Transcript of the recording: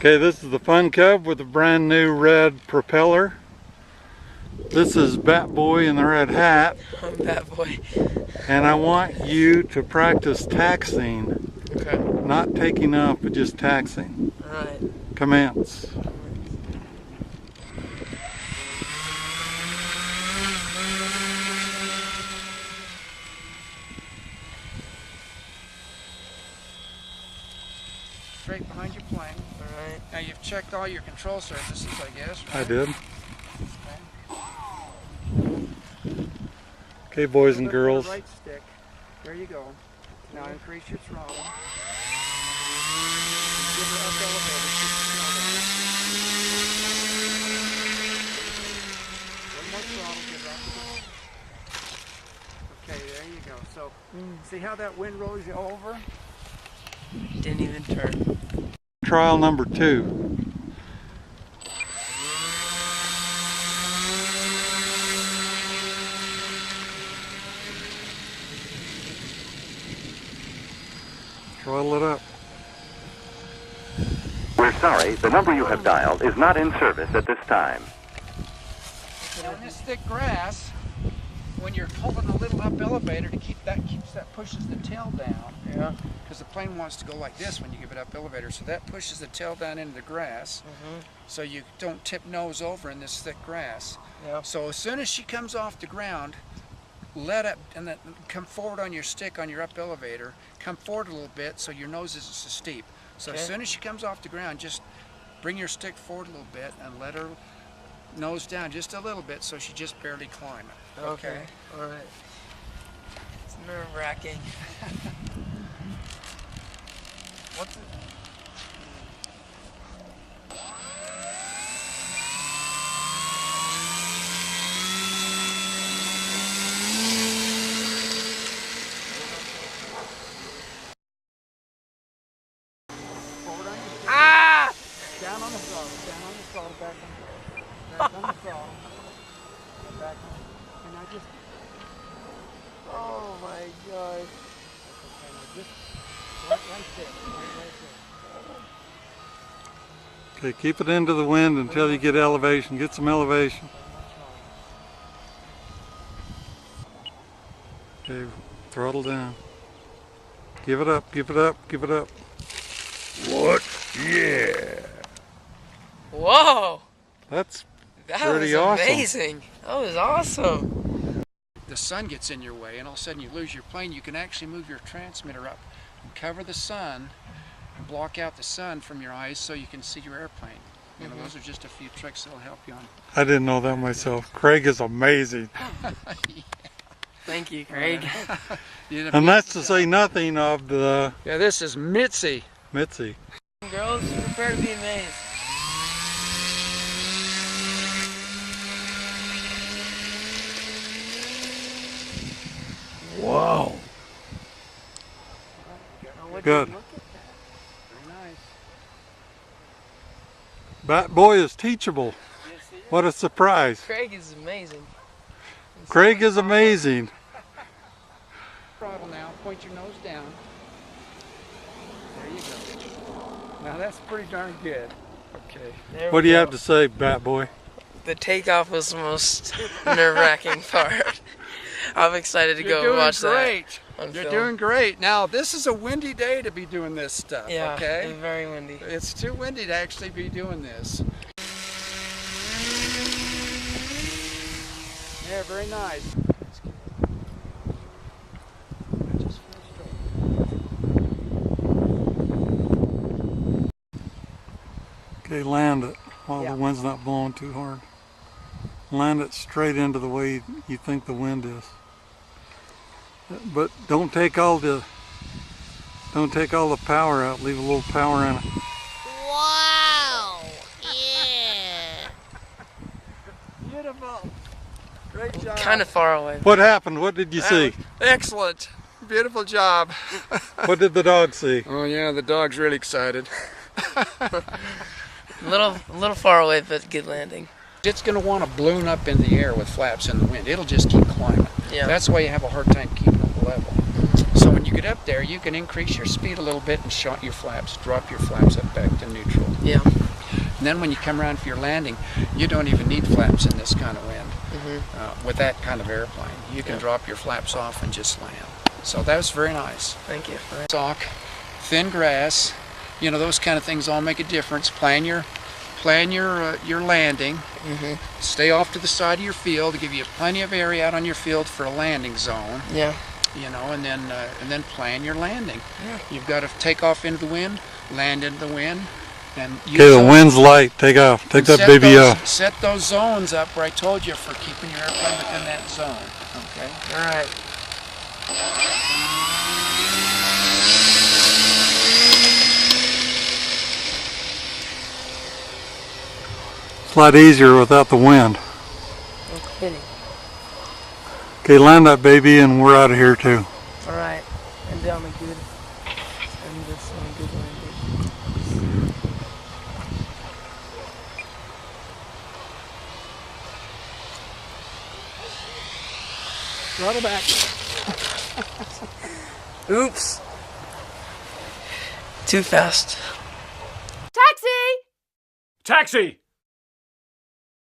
Okay, this is the FunCub with a brand new red propeller. This is Bat Boy in the red hat. I'm Bat Boy. And I want you to practice taxiing. Okay. Not taking off, but just taxiing. Alright. Commence. Straight behind your plane. Alright. Now you've checked all your control surfaces, I guess. Right? I did. Okay, boys and girls. Right stick. There you go. Now increase your throttle. Give her up elevator. One more throttle. Give her up. Okay, there you go. So, see how that wind rolls you over? Didn't even turn. Trial number 2. Throttle it up. We're sorry, the number you have dialed is not in service at this time. On this thick grass, when you're holding a little up elevator to pushes the tail down. Yeah. Because the plane wants to go like this when you give it up elevator, so that pushes the tail down into the grass. So you don't tip nose over in this thick grass. Yeah. So as soon as she comes off the ground, let up and then come forward on your stick on your up elevator. Come forward a little bit so your nose isn't so steep. So as soon as she comes off the ground, just bring your stick forward a little bit and let her nose down just a little bit so she just barely climb it. Okay. Alright. It's nerve-wracking. What's it? Down on the throttle, back on the throttle, back on, and I just, Oh my gosh. just right there. Okay, keep it into the wind until you get elevation. Get some elevation. Okay, throttle down. Give it up, give it up, give it up. What? Yeah. Whoa! That's That pretty was awesome. amazing. That was awesome. The sun gets in your way and all of a sudden you lose your plane. You can actually move your transmitter up and cover the sun and block out the sun from your eyes so you can see your airplane. You know, those are just a few tricks that'll help you on. I didn't know that myself. Craig is amazing. Thank you, Craig. And that's to say nothing of the Yeah, this is Mitzi. Mitzi. Girls, prepare to be amazed. Wow. Good. Very nice. Bat Boy is teachable. Yes, he is. What a surprise. Craig is amazing. Craig is amazing. Throttle now. Point your nose down. There you go. Now that's pretty darn good. Okay. There What we do you go. have to say, Bat Boy? The takeoff was the most nerve-wracking part. I'm excited to go watch great. that on You're film. doing great. Now this is a windy day to be doing this stuff. Yeah, Okay. it's very windy. It's too windy to actually be doing this. Yeah, very nice. Okay, land it while Yeah. the wind's not blowing too hard. Land it straight into the way you think the wind is. But don't take all the power out. Leave a little power in it. Wow! Yeah! Beautiful. Great job. Kind of far away. What happened? What did you see? Excellent. Beautiful job. What did the dog see? Oh yeah, the dog's really excited. A little far away, but good landing. It's going to want to balloon up in the air with flaps in the wind. It'll just keep climbing. Yeah. That's why you have a hard time keeping it level. So when you you get up there, you can increase your speed a little bit and short your flaps, drop your flaps up back to neutral. Yeah. And then when you come around for your landing, you don't even need flaps in this kind of wind. With that kind of airplane, you can drop your flaps off and just land. So that was very nice. Thank you. Sock, thin grass, you know, those kind of things all make a difference. Plan your landing. Stay off to the side of your field to give you plenty of area out on your field for a landing zone. Yeah. You know, and then plan your landing. Yeah. You've got to take off into the wind, land into the wind, and Okay, the wind's light. Take off. Take that baby off. Set those zones up where I told you for keeping your airplane within that zone. Okay. All right. It's a lot easier without the wind. No kidding. Okay, land that baby and we're out of here too. All right. And down the good. And this one good landing. Throttle back. Oops. Too fast. Taxi! Taxi!